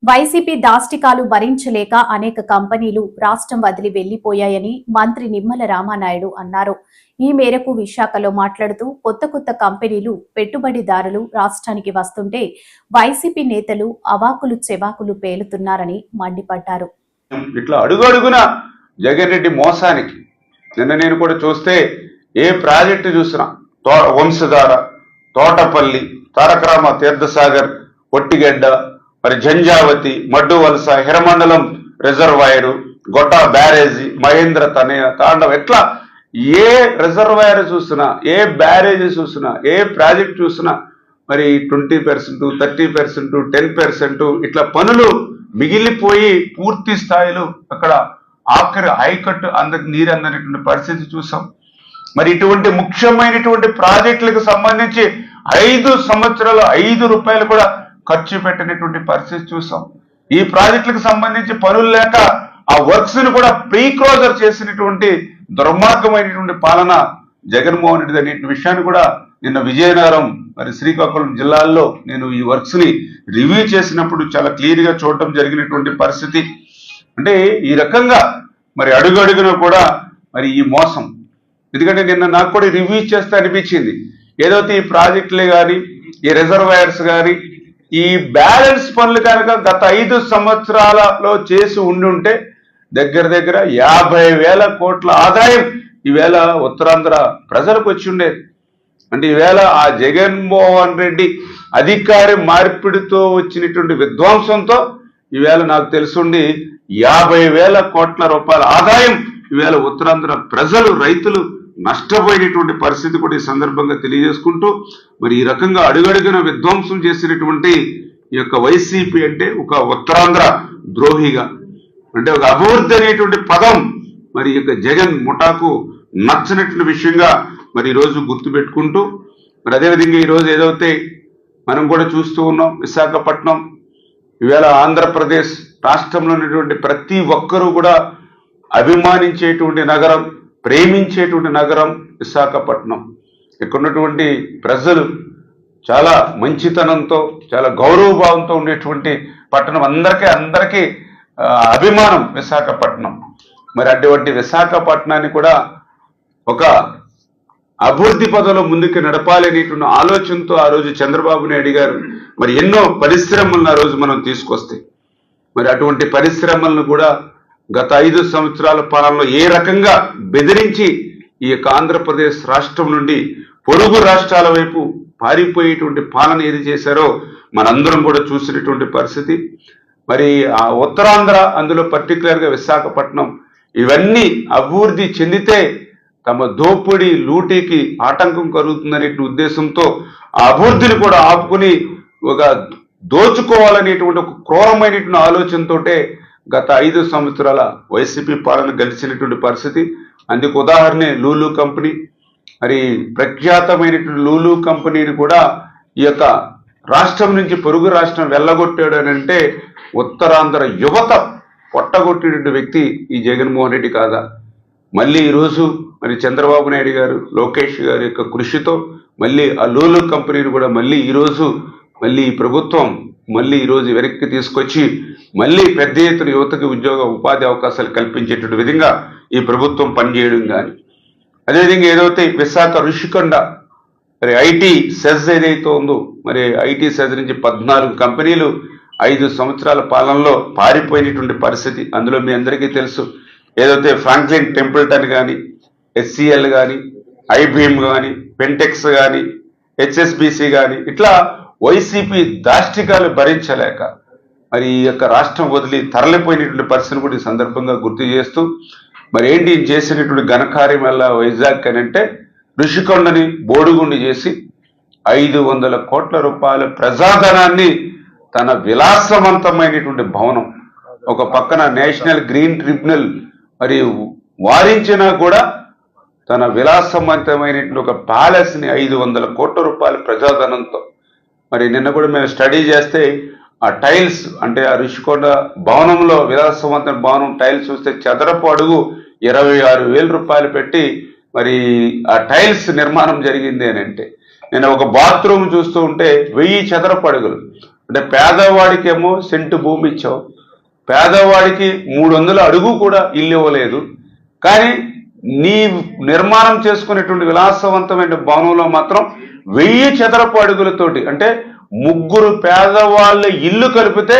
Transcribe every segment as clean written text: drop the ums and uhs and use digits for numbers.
YCP దాష్టికాలు భరించలేక అనేక కంపెనీలు రాష్ట్రం వదిలి వెళ్లిపోయాయని మంత్రి నిమ్మల రామానాయుడు అన్నారు. ఈ మేరకు విశాఖలో మాట్లాడుతూ కొత్త కంపెనీలు పెట్టుబడిదారులు రాష్ట్రానికి వస్తుంటే వైసీపీ నేతలు అవాకులు చెవాకులు పేలుతున్నారని మండిపడ్డారు. ఇట్లా అడుగడుగున జగన్ రెడ్డి మోసానికి నిన్న నేను కూడా చూస్తే ఏ ప్రాజెక్టు చూసినా వంశధార, తోటపల్లి, తారకరామ తీర్థసాగర్, ఒట్టిగడ్డ, మరి జంజావతి, మడ్డు వలస, హిరమండలం రిజర్వాయరు, గొట్టా బ్యారేజీ, మహేంద్ర తనయ తాండవ, ఎట్లా ఏ రిజర్వాయర్ చూసినా, ఏ బ్యారేజీ చూసినా, ఏ ప్రాజెక్ట్ చూసినా మరి 20%, 30%, 10% ఇట్లా పనులు మిగిలిపోయి పూర్తి స్థాయిలో అక్కడ ఆఖరి హైకట్టు అందరికి నీరు అందనేటువంటి పరిస్థితి చూసాం. మరి ఇటువంటి ముఖ్యమైనటువంటి ప్రాజెక్టులకు సంబంధించి 5 సంవత్సరాలు 5 రూపాయలు కూడా ఖర్చు పెట్టినటువంటి పరిస్థితి చూసాం. ఈ ప్రాజెక్టులకు సంబంధించి పనులు లేక ఆ వర్క్స్ ను కూడా ప్రీ క్లోజర్ చేసినటువంటి దుర్మార్గమైనటువంటి పాలన జగన్మోహన్ రెడ్డి అనే విషయాన్ని కూడా నిన్న విజయనగరం మరి శ్రీకాకుళం జిల్లాల్లో నేను ఈ వర్క్స్ ని రివ్యూ చేసినప్పుడు చాలా క్లియర్ గా చూడటం జరిగినటువంటి పరిస్థితి. అంటే ఈ రకంగా మరి అడుగడుగున కూడా మరి ఈ మోసం. ఎందుకంటే నిన్న నాకు కూడా రివ్యూ చేస్తే అనిపించింది, ఏదైతే ఈ ప్రాజెక్టులే కానీ, ఈ రిజర్వాయర్స్ కానీ, ఈ బ్యాలెన్స్ పనులు కనుక గత 5 సంవత్సరాలలో చేసి ఉండుంటే దగ్గర 50,000 కోట్ల ఆదాయం ఈవేళ ఉత్తరాంధ్ర ప్రజలకు వచ్చి ఉండేది. అంటే ఈవేళ ఆ జగన్మోహన్ రెడ్డి అధికారి మార్పిడితో వచ్చినటువంటి విధ్వంసంతో ఈవేళ నాకు తెలుసుండి 50,000 కోట్ల రూపాయల ఆదాయం ఈవేళ ఉత్తరాంధ్ర ప్రజలు, రైతులు నష్టపోయినటువంటి పరిస్థితి కూడా ఈ సందర్భంగా తెలియజేసుకుంటూ, మరి ఈ రకంగా అడుగడుగున విధ్వంసం చేసినటువంటి ఈ యొక్క వైసీపీ అంటే ఒక ఉత్తరాంధ్ర ద్రోహిగా, అంటే ఒక అభివృద్ధి అనేటువంటి పదం మరి యొక్క జగన్ ముఠాకు నచ్చినటువంటి విషయంగా మరి ఈరోజు గుర్తుపెట్టుకుంటూ, మరి అదేవిధంగా ఈరోజు ఏదైతే మనం కూడా చూస్తూ ఉన్నాం, విశాఖపట్నం ఈవేళ ఆంధ్రప్రదేశ్ రాష్ట్రంలో ఉన్నటువంటి ప్రతి ఒక్కరూ కూడా అభిమానించేటువంటి నగరం, ప్రేమించేటువంటి నగరం విశాఖపట్నం. ఇక్కడ ఉన్నటువంటి ప్రజలు చాలా మంచితనంతో, చాలా గౌరవభావంతో ఉండేటువంటి పట్టణం. అందరికీ అభిమానం విశాఖపట్నం. మరి అటువంటి విశాఖపట్నాన్ని కూడా ఒక అభివృద్ధి పదంలో ముందుకు నడపాలనేటువంటి ఆలోచనతో ఆ రోజు చంద్రబాబు నాయుడు గారు మరి ఎన్నో పరిశ్రమలను ఆ రోజు మనం తీసుకొస్తే, మరి అటువంటి పరిశ్రమలను కూడా గత 5 సంవత్సరాల పాలనలో ఏ రకంగా బెదిరించి ఈ యొక్క ఆంధ్రప్రదేశ్ రాష్ట్రం నుండి పొరుగు రాష్ట్రాల వైపు పారిపోయేటువంటి పాలన ఏది చేశారో మనందరం కూడా చూసినటువంటి పరిస్థితి. మరి ఆ ఉత్తరాంధ్ర, అందులో పర్టికులర్గా విశాఖపట్నం ఇవన్నీ అభివృద్ధి చెందితే తమ దోపిడీ లూటీకి ఆటంకం కలుగుతుందనే ఉద్దేశంతో ఆ అభివృద్ధిని కూడా ఆపుకుని ఒక దోచుకోవాలనేటువంటి ఒక క్రూరమైనటువంటి ఆలోచనతోటే గత 5 సంవత్సరాల వైసీపీ పాలన గడిచినటువంటి పరిస్థితి. అందుకు ఉదాహరణే లూలు కంపెనీ. మరి ప్రఖ్యాతమైనటువంటి లూలు కంపెనీని కూడా ఈ యొక్క రాష్ట్రం నుంచి పొరుగు రాష్ట్రం వెళ్ళగొట్టాడు అని అంటే ఉత్తరాంధ్ర యువత పొట్టగొట్టినటువంటి వ్యక్తి ఈ జగన్మోహన్ రెడ్డి కాదా? మళ్ళీ ఈరోజు మరి చంద్రబాబు నాయుడు గారు, లోకేష్ గారి యొక్క కృషితో మళ్ళీ ఆ లూలు కంపెనీని కూడా మళ్ళీ ఈ ప్రభుత్వం ఈరోజు వెనక్కి తీసుకొచ్చి మళ్ళీ పెద్ద ఎత్తున యువతకి ఉపాధి అవకాశాలు కల్పించేటువంటి విధంగా ఈ ప్రభుత్వం పనిచేయడం కానీ, అదేవిధంగా ఏదైతే విశాఖ ఋషికొండ మరి ఐటీ సెజ్ ఏదైతే ఉందో, మరి ఐటీ సెజ్ నుంచి 14 కంపెనీలు 5 సంవత్సరాల పాలనలో పారిపోయినటువంటి పరిస్థితి. అందులో మీ అందరికీ తెలుసు, ఏదైతే ఫ్రాంక్లిన్ టెంపుల్టన్ కానీ, హెచ్సిఎల్ కానీ, ఐబిఎం కానీ, పెంటెక్స్ కానీ, హెచ్ఎస్బిసి కానీ, ఇట్లా వైసీపీ దాష్టికాలు భరించలేక మరి ఈ యొక్క రాష్ట్రం వదిలి తరలిపోయినటువంటి పరిస్థితిని కూడా ఈ సందర్భంగా గుర్తు చేస్తూ, మరి ఏంటి చేసినటువంటి ఘనకార్యం వల్ల వైజాగ్ అని అంటే ఋషికొండని బోడుగుండి చేసి 500 కోట్ల రూపాయల ప్రజాధనాన్ని తన విలాసవంతమైనటువంటి భవనం, ఒక పక్కన నేషనల్ గ్రీన్ ట్రిబ్యునల్ మరి వారించినా కూడా తన విలాసవంతమైనటువంటి ఒక ప్యాలెస్ ని 500 కోట్ల రూపాయల ప్రజాధనంతో, మరి నిన్న కూడా మేము స్టడీ చేస్తే ఆ టైల్స్ అంటే ఆ ఋషికొండ భవనంలో విలాసవంతమైన భవనం టైల్స్ చూస్తే చదరపు అడుగు 26,000 రూపాయలు పెట్టి మరి ఆ టైల్స్ నిర్మాణం జరిగింది అని అంటే, నేను ఒక బాత్రూమ్ చూస్తూ ఉంటే 1000 చదరపు అడుగులు అంటే పేదవాడికేమో సెంటు భూమి ఇచ్చావు, పేదవాడికి 300 అడుగు కూడా ఇల్లు ఇవ్వలేదు. కానీ నీ నిర్మాణం చేసుకునేటువంటి విలాసవంతమైన భవనంలో మాత్రం 1000 చదరపు అడుగులతోటి, అంటే 3 పేదవాళ్ళ ఇల్లు కలిపితే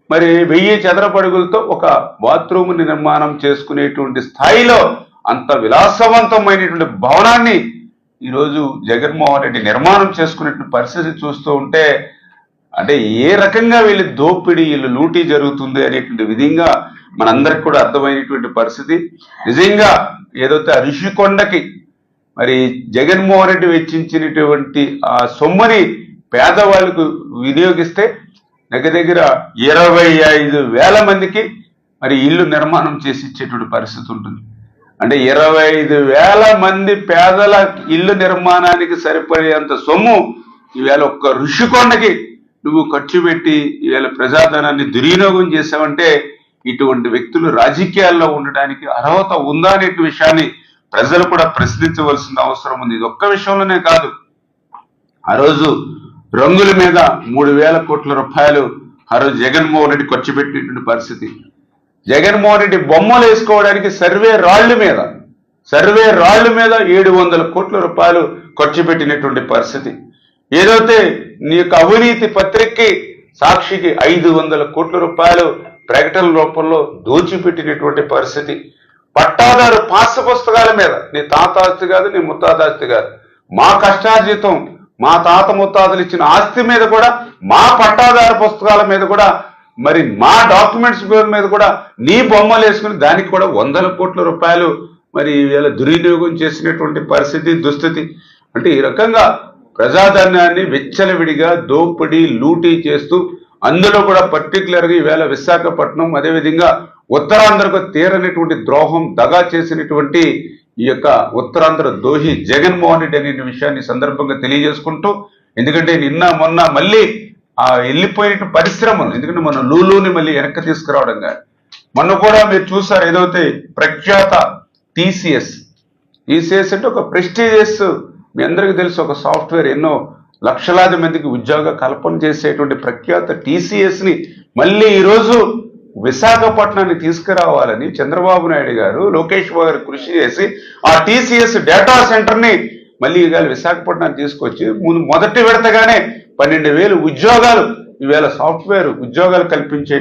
మరి 1000 చదరపు అడుగులతో ఒక బాత్రూమ్ నిర్మాణం చేసుకునేటువంటి స్థాయిలో అంత విలాసవంతమైనటువంటి భవనాన్ని ఈరోజు జగన్మోహన్ రెడ్డి నిర్మాణం చేసుకునేటువంటి పరిస్థితి చూస్తూ ఉంటే, అంటే ఏ రకంగా వీళ్ళు దోపిడీ, వీళ్ళు లూటీ జరుగుతుంది అనేటువంటి విధంగా మనందరికి కూడా అర్థమైనటువంటి పరిస్థితి. నిజంగా ఏదైతే ఋషికొండకి మరి జగన్మోహన్ రెడ్డి వెచ్చించినటువంటి ఆ సొమ్ముని పేదవాళ్ళకు వినియోగిస్తే దగ్గర 25,000 మందికి మరి ఇల్లు నిర్మాణం చేసి ఇచ్చేటువంటి పరిస్థితి ఉంటుంది. అంటే 25,000 మంది పేదల ఇల్లు నిర్మాణానికి సరిపడేంత సొమ్ము ఈవేళ ఒక్క ఋషికొండకి నువ్వు ఖర్చు పెట్టి ఈవేళ ప్రజాధనాన్ని దుర్వినియోగం చేసావంటే ఇటువంటి వ్యక్తులు రాజకీయాల్లో ఉండడానికి అర్హత ఉందా అనే విషయాన్ని ప్రజలు కూడా ప్రశ్నించవలసిన అవసరం ఉంది. ఇది ఒక్క విషయంలోనే కాదు, ఆ రోజు రంగుల మీద 3,000 కోట్ల రూపాయలు ఆ రోజు జగన్మోహన్ రెడ్డి ఖర్చు పెట్టినటువంటి పరిస్థితి. జగన్మోహన్ రెడ్డి బొమ్మలు వేసుకోవడానికి సర్వే రాళ్ల మీద 700 కోట్ల రూపాయలు ఖర్చు పెట్టినటువంటి పరిస్థితి. ఏదైతే నీ యొక్క అవినీతి పత్రికకి సాక్షికి 500 కోట్ల రూపాయలు ప్రకటన రూపంలో దోచిపెట్టినటువంటి పరిస్థితి. పట్టాదారు పాస్ పుస్తకాల మీద నీ తాత ఆస్తి కాదు, నీ ముత్తాత ఆస్తి కాదు, మా కష్టార్జితం, మా తాత ముత్తాతలు ఇచ్చిన ఆస్తి మీద కూడా, మా పట్టాదారు పుస్తకాల మీద కూడా, మరి మా డాక్యుమెంట్స్ మీద కూడా నీ బొమ్మలు వేసుకుని దానికి కూడా 100 కోట్ల రూపాయలు మరి వీళ్ళ దుర్వినియోగం చేసినటువంటి పరిస్థితి, దుస్థితి. అంటే ఈ రకంగా ప్రజాధనాన్ని విచ్చలవిడిగా దోపిడీ లూటీ చేస్తూ, అందులో కూడా పర్టికులర్గా ఈవేళ విశాఖపట్నం, అదేవిధంగా ఉత్తరాంధ్రకు తీరనటువంటి ద్రోహం, దగా చేసినటువంటి ఈ యొక్క ఉత్తరాంధ్ర దోహి జగన్మోహన్ రెడ్డి అనే విషయాన్ని సందర్భంగా తెలియజేసుకుంటూ, ఎందుకంటే నిన్న మొన్న మళ్ళీ ఆ వెళ్ళిపోయిన పరిశ్రమలు, ఎందుకంటే మన లూలుని మళ్ళీ వెనక్కి తీసుకురావడం కానీ, మొన్న కూడా మీరు చూసారు ఏదైతే ప్రఖ్యాత టీసీఎస్ అంటే ఒక ప్రెస్టీజియస్, మీ అందరికీ తెలుసు, ఒక సాఫ్ట్వేర్ ఎన్నో లక్షలాది మందికి ఉద్యోగ కల్పన చేసేటువంటి ప్రఖ్యాత టీసీఎస్ ని మళ్ళీ ఈరోజు విశాఖపట్నాన్ని తీసుకురావాలని చంద్రబాబు నాయుడు గారు, లోకేష్ బాబు గారు కృషి చేసి ఆ టీసీఎస్ డేటా సెంటర్ ని మళ్ళీ ఇవాళ విశాఖపట్నాన్ని తీసుకొచ్చి మొదటి విడతగానే 12,000 ఉద్యోగాలు ఈవేళ సాఫ్ట్వేర్ ఉద్యోగాలు కల్పించే